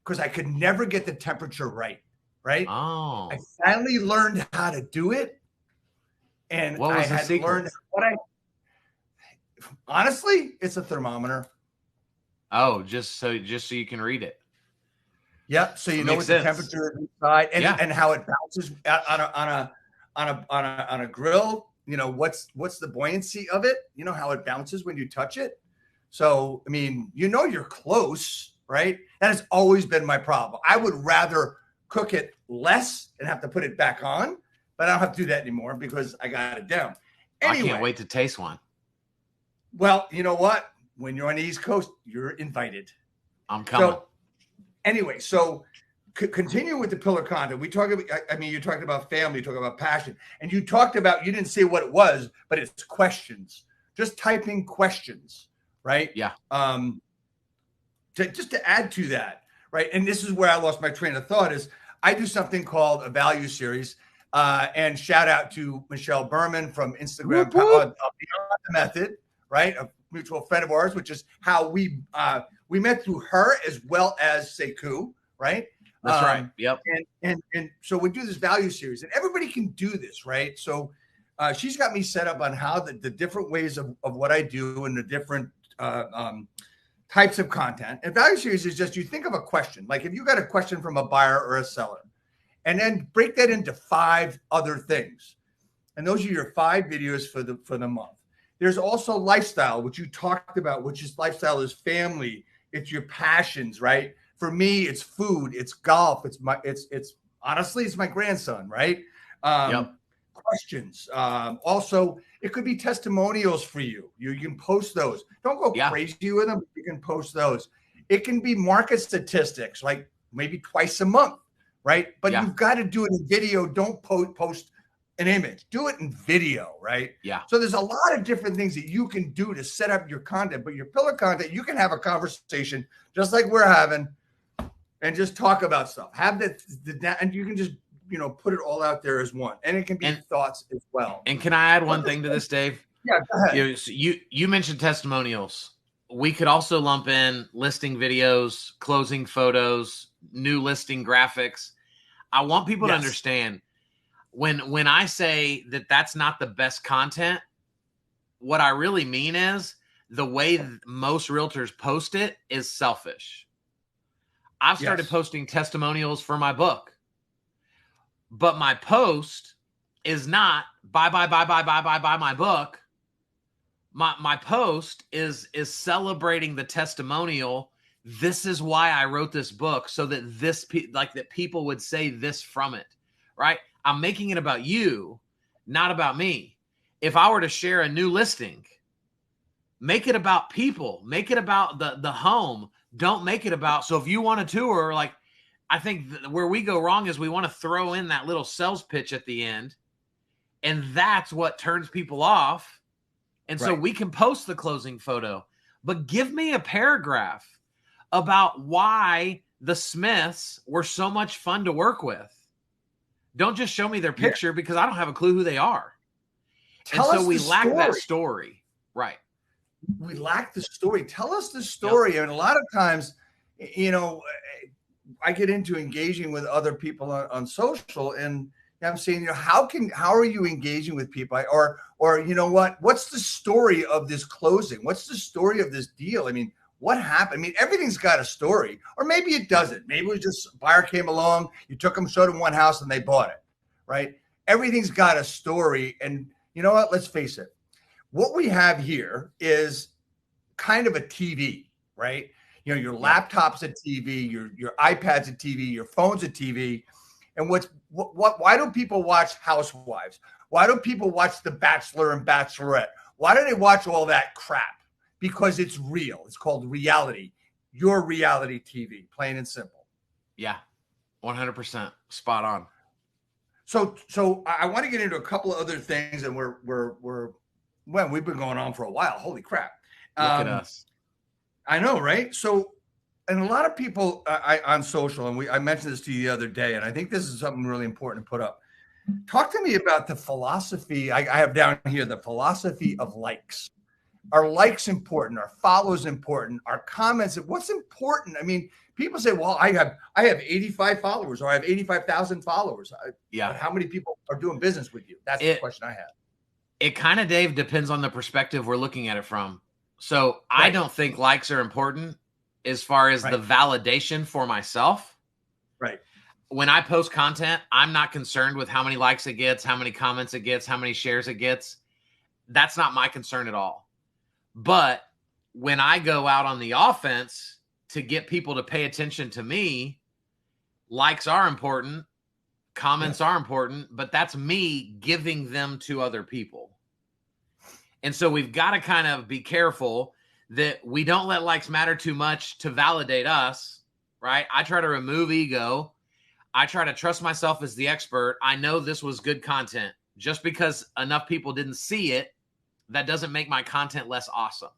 because I could never get the temperature right. Right.
Oh.
I finally learned how to do it. And
what was
I had learned honestly, it's a thermometer.
Oh, just so you can read it.
Yep. So you know what the temperature is inside and how it bounces on a grill. What's the buoyancy of it? You know how it bounces when you touch it. So I mean, you're close, right? That has always been my problem. I would rather cook it less and have to put it back on, but I don't have to do that anymore because I got it down. Anyway,
I can't wait to taste one.
Well, you know what? When you're on the East Coast, you're invited.
I'm coming.
So, anyway, continue with the pillar content. We talk about, you talked about family, you talked about passion, and you talked about, you didn't say what it was, but it's questions. Just typing questions, right?
Yeah.
Just to add to that, right? And this is where I lost my train of thought is I do something called a value series. And shout out to Michelle Berman from Instagram, Beyond the Method, right? A mutual friend of ours, which is how we met through her as well as Sekou, right?
That's right. Yep.
And so we do this value series, and everybody can do this, right? So she's got me set up on how the different ways of what I do and the different types of content. And value series is just, you think of a question, like if you got a question from a buyer or a seller, and then break that into 5 other things. And those are your 5 videos for the month. There's also lifestyle, which you talked about, which is lifestyle is family. It's your passions, right? For me, it's food, it's golf. It's honestly, it's my grandson, right? Questions. Also, it could be testimonials for you. You can post those. Don't go crazy with them. You can post those. It can be market statistics, like maybe twice a month, right? But you've got to do it in video. Don't post an image. Do it in video, right?
Yeah.
So there's a lot of different things that you can do to set up your content, but your pillar content, you can have a conversation just like we're having and just talk about stuff. Have and you can just, put it all out there as one. And it can be thoughts as well.
And can I add one thing to this, Dave?
Yeah, go ahead.
You mentioned testimonials. We could also lump in listing videos, closing photos, new listing graphics. I want people to understand when I say that that's not the best content, what I really mean is the way most realtors post it is selfish. I've started posting testimonials for my book, but my post is not buy my book. My post is celebrating the testimonial. This is why I wrote this book, so that that people would say this from it, right? I'm making it about you, not about me. If I were to share a new listing, make it about people, make it about the home. Don't make it about, so if you want a tour, like, I think where we go wrong is we want to throw in that little sales pitch at the end, and that's what turns people off. And so we can post the closing photo, but give me a paragraph about why the Smiths were so much fun to work with. Don't just show me their picture because I don't have a clue who they are.
Tell us
we lack that story. Right.
We lack the story. Tell us the story. Yep. And a lot of times, you know, I get into engaging with other people on social, and I'm saying, you know, how are you engaging with people? Or you know what's the story of this closing? What's the story of this deal? I mean, what happened? I mean, everything's got a story, or maybe it doesn't. Maybe it was just a buyer came along, you took them, showed them one house, and they bought it, right? Everything's got a story. And you know what? Let's face it. What we have here is kind of a TV, right? You know, your laptop's a TV, your iPad's a TV, your phone's a TV. And why do people watch Housewives? Why do people watch The Bachelor and Bachelorette? Why do they watch all that crap? Because it's real. It's called reality. Your reality TV, plain and simple.
Yeah, 100% spot on.
So I want to get into a couple of other things, and we've been going on for a while. Holy crap!
Look at us.
I know, right? So, and a lot of people on social, and I mentioned this to you the other day, and I think this is something really important to put up. Talk to me about the philosophy. I have down here the philosophy of likes. Are likes important? Are follows important? Are comments? What's important? I mean, people say, "Well, I have 85 followers, or I have 85,000 followers." How many people are doing business with you? That's the question I have.
It kind of, Dave, depends on the perspective we're looking at it from. So I don't think likes are important as far as the validation for myself.
Right.
When I post content, I'm not concerned with how many likes it gets, how many comments it gets, how many shares it gets. That's not my concern at all. But when I go out on the offense to get people to pay attention to me, likes are important, comments are important, but that's me giving them to other people. And so we've got to kind of be careful that we don't let likes matter too much to validate us, right? I try to remove ego. I try to trust myself as the expert. I know this was good content. Just because enough people didn't see it, that doesn't make my content less awesome.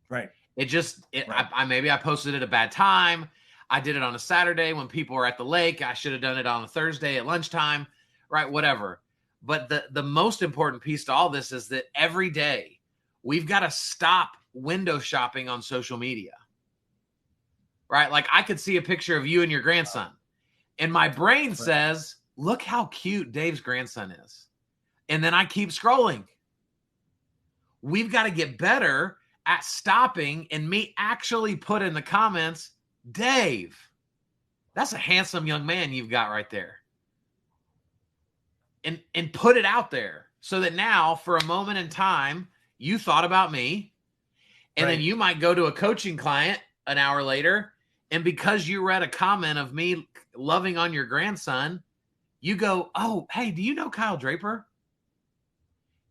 Right.
Maybe I posted it at a bad time. I did it on a Saturday when people were at the lake. I should have done it on a Thursday at lunchtime, right? Whatever. But the most important piece to all this is that every day we've got to stop window shopping on social media, right? Like, I could see a picture of you and your grandson, and my brain says, look how cute Dave's grandson is. And then I keep scrolling. We've got to get better at stopping and me actually put in the comments, Dave, that's a handsome young man you've got right there. And put it out there so that now, for a moment in time, you thought about me. And then you might go to a coaching client an hour later, and because you read a comment of me loving on your grandson, you go, oh, hey, do you know Kyle Draper?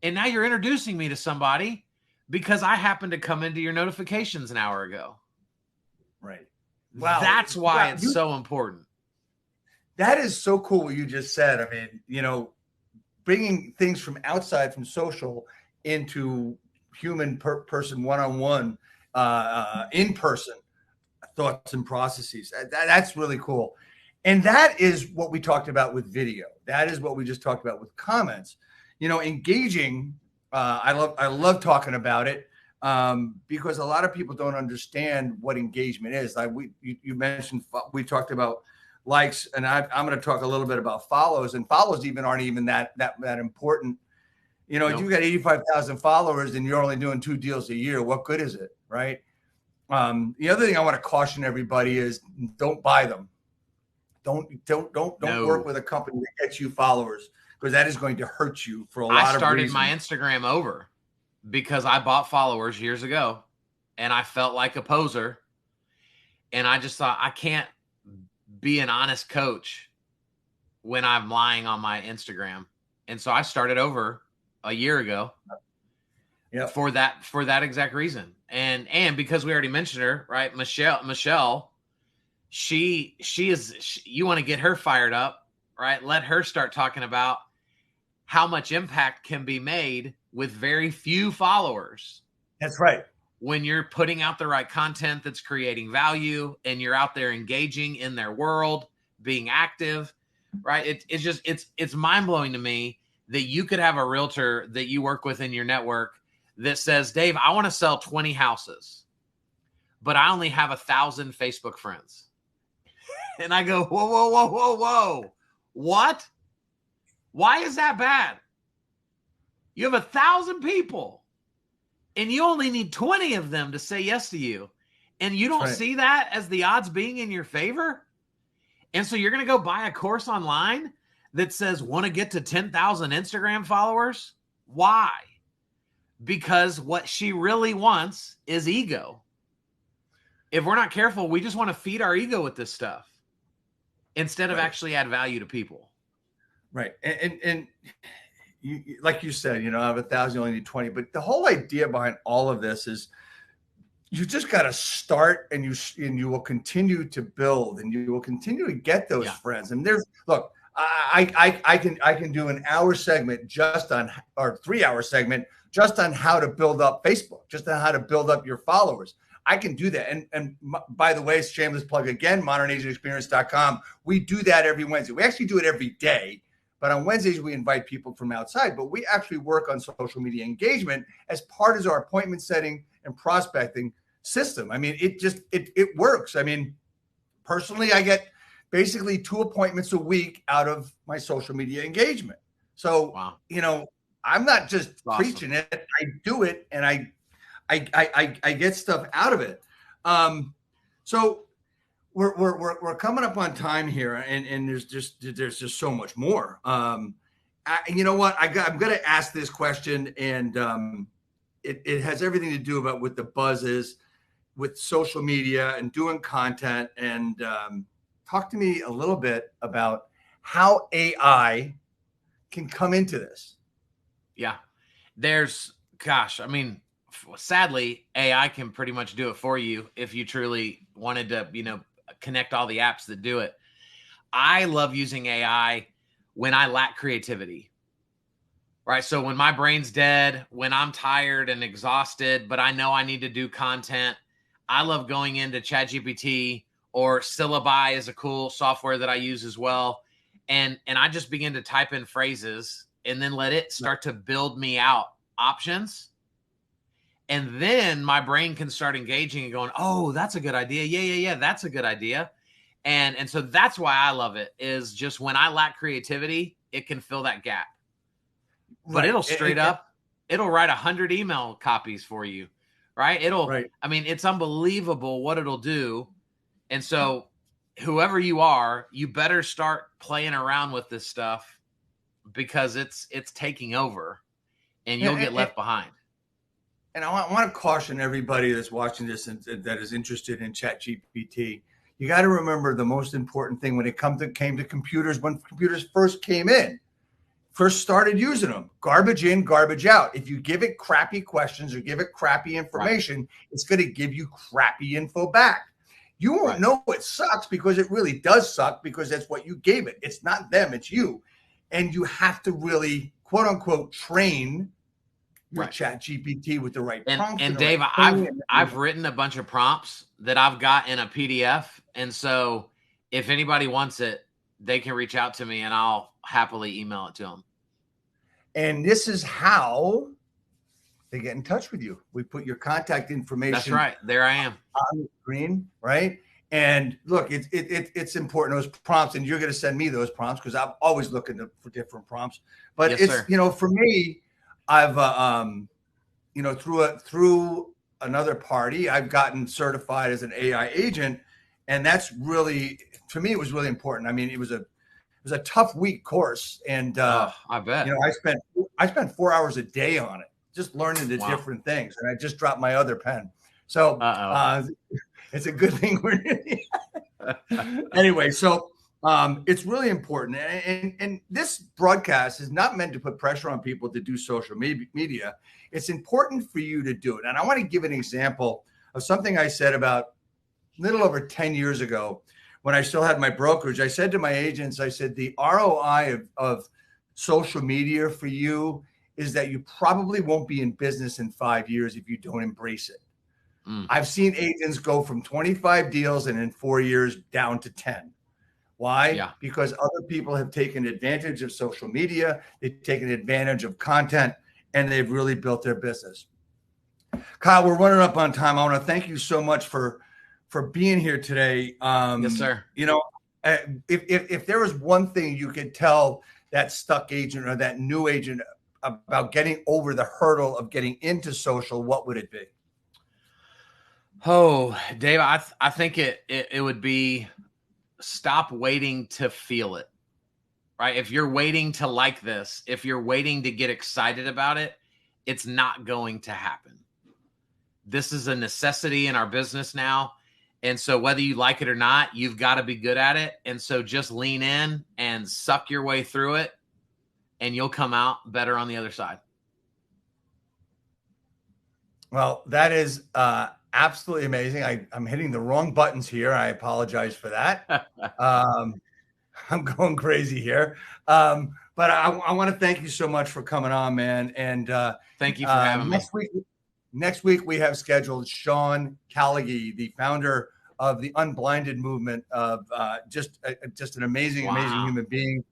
And now you're introducing me to somebody because I happened to come into your notifications an hour ago.
Right.
Wow. That's why it's so important.
That is so cool what you just said. I mean, you know, bringing things from outside, from social, into human person, one-on-one, in-person thoughts and processes. That's really cool. And that is what we talked about with video. That is what we just talked about with comments. You know, engaging I love talking about it because a lot of people don't understand what engagement is. Like you mentioned, we talked about likes, and I'm going to talk a little bit about follows, and follows aren't even that important. You know,
Nope.
if you got 85,000 followers and you're only doing 2 deals a year, what good is it, right? The other thing I want to caution everybody is don't buy them. Don't work with a company that gets you followers, because that is going to hurt you for a lot of reasons.
I started my Instagram over because I bought followers years ago and I felt like a poser. And I just thought, I can't be an honest coach when I'm lying on my Instagram. And so I started over a year ago for that exact reason. And because we already mentioned her, right? Michelle, she is, you want to get her fired up, right? Let her start talking about how much impact can be made with very few followers.
That's right.
When you're putting out the right content that's creating value and you're out there engaging in their world, being active, right? It's mind-blowing to me that you could have a realtor that you work with in your network that says, Dave, I want to sell 20 houses, but I only have 1,000 Facebook friends. And I go, whoa. What? Why is that bad? You have 1,000 people and you only need 20 of them to say yes to you. And you don't see that as the odds being in your favor. And so you're going to go buy a course online that says, want to get to 10,000 Instagram followers? Why? Because what she really wants is ego. If we're not careful, we just want to feed our ego with this stuff instead of actually add value to people.
Right. And you, like you said, I have 1,000, you only need 20. But the whole idea behind all of this is you just got to start, and you will continue to build, and you will continue to get those friends. And look, I can do an hour segment just on, or 3-hour segment just on how to build up Facebook, just on how to build up your followers. I can do that. And by the way, shameless plug again, modernagentexperience.com. We do that every Wednesday. We actually do it every day, but on Wednesdays we invite people from outside, but we actually work on social media engagement as part of our appointment setting and prospecting system. I mean, it works. I mean, personally, I get basically 2 appointments a week out of my social media engagement. So, I'm not just preaching it. I do it, and I get stuff out of it. So we're coming up on time here, and there's just so much more. You know what? I'm going to ask this question, and it has everything to do about what the buzz is with social media and doing content. And talk to me a little bit about how AI can come into this.
Yeah, sadly, AI can pretty much do it for you if you truly wanted to, connect all the apps that do it. I love using AI when I lack creativity, right? So when my brain's dead, when I'm tired and exhausted, but I know I need to do content, I love going into ChatGPT, or Syllabi is a cool software that I use as well. And I just begin to type in phrases and then let it start to build me out options. And then my brain can start engaging and going, oh, that's a good idea. Yeah. That's a good idea. And so that's why I love it, is just when I lack creativity, it can fill that gap. But it'll it'll write 100 email copies for you, right? I mean, it's unbelievable what it'll do. And so whoever you are, you better start playing around with this stuff, because it's taking over and you'll get left behind.
And I want to caution everybody that's watching this and that is interested in ChatGPT. You got to remember the most important thing when it came to computers, when computers first started using them: garbage in, garbage out. If you give it crappy questions or give it crappy information, it's going to give you crappy info back. You won't know it sucks, because it really does suck, because that's what you gave it. It's not them, it's you. And you have to really, quote unquote, train your ChatGPT with the right prompts.
And Dave, I've written a bunch of prompts that I've got in a PDF. And so if anybody wants it, they can reach out to me and I'll happily email it to them.
And this is how they get in touch with you. We put your contact information.
That's right. There I am
on the screen, right? And look, it's important, those prompts, and you're going to send me those prompts because I'm always looking for different prompts. But
yes,
it's
sir.
For me, I've through another party, I've gotten certified as an AI agent, and that's really, to me, it was really important. I mean, it was a tough week course, and
I bet
I spent 4 hours a day on it, just learning the different things, and I just dropped my other pen. So it's a good thing we're anyway. So it's really important, and this broadcast is not meant to put pressure on people to do social media. It's important for you to do it, and I want to give an example of something I said about a little over 10 years ago when I still had my brokerage. I said to my agents, I said, the ROI of social media for you is that you probably won't be in business in 5 years if you don't embrace it. I've seen agents go from 25 deals and in 4 years down to 10. Why?
Yeah.
Because other people have taken advantage of social media. They've taken advantage of content, and they've really built their business. Kyle, we're running up on time. I want to thank you so much for being here today.
Yes, sir.
If there was one thing you could tell that stuck agent or that new agent about getting over the hurdle of getting into social, what would it be?
Oh, Dave, I think it would be stop waiting to feel it, right? If you're waiting to like this, if you're waiting to get excited about it, it's not going to happen. This is a necessity in our business now. And so whether you like it or not, you've got to be good at it. And so just lean in and suck your way through it, and you'll come out better on the other side.
Well, that is absolutely amazing. I'm hitting the wrong buttons here. I apologize for that. I'm going crazy here. But I want to thank you so much for coming on, man. And
thank you for having me.
Next week, we have scheduled Sean Callaghy, the founder of the Unblinded movement, of just an amazing human being,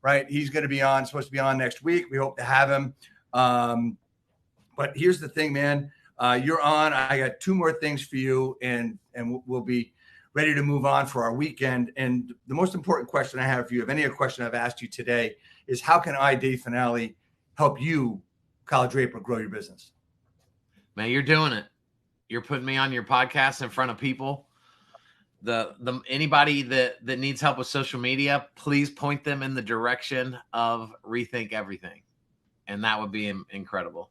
right? He's going to be supposed to be on next week. We hope to have him. But here's the thing, man. You're on. I got 2 more things for you, and we'll be ready to move on for our weekend. And the most important question I have for you, if any question I've asked you today, is how can I, Dave Finale, help you, Kyle Draper, grow your business?
Man, you're doing it. You're putting me on your podcast in front of people. Anybody that needs help with social media, please point them in the direction of Rethink Everything. And that would be incredible.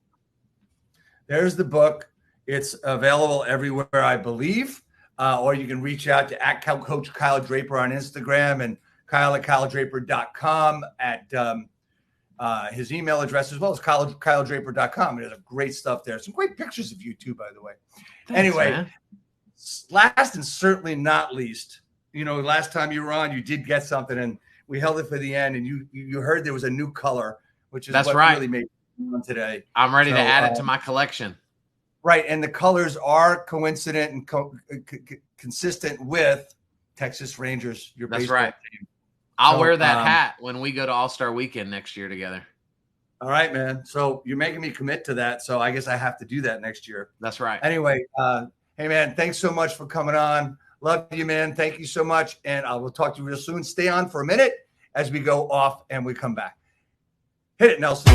There's the book. It's available everywhere, I believe. Or you can reach out to Coach Kyle Draper on Instagram and Kyle@KyleDraper.com at his email address, as well as KyleDraper.com. There's great stuff there. Some great pictures of you too, by the way.
Thanks,
anyway,
man.
Last and certainly not least, last time you were on, you did get something, and we held it for the end, and you heard there was a new color, which is really made on today.
I'm ready to add it to my collection.
Right, and the colors are coincident and consistent with Texas Rangers. Your baseball team.
I'll wear that hat when we go to All-Star Weekend next year together.
All right, man. So you're making me commit to that. So I guess I have to do that next year.
That's right.
Anyway, hey, man, thanks so much for coming on. Love you, man. Thank you so much. And I will talk to you real soon. Stay on for a minute as we go off and we come back. Hit it, Nelson.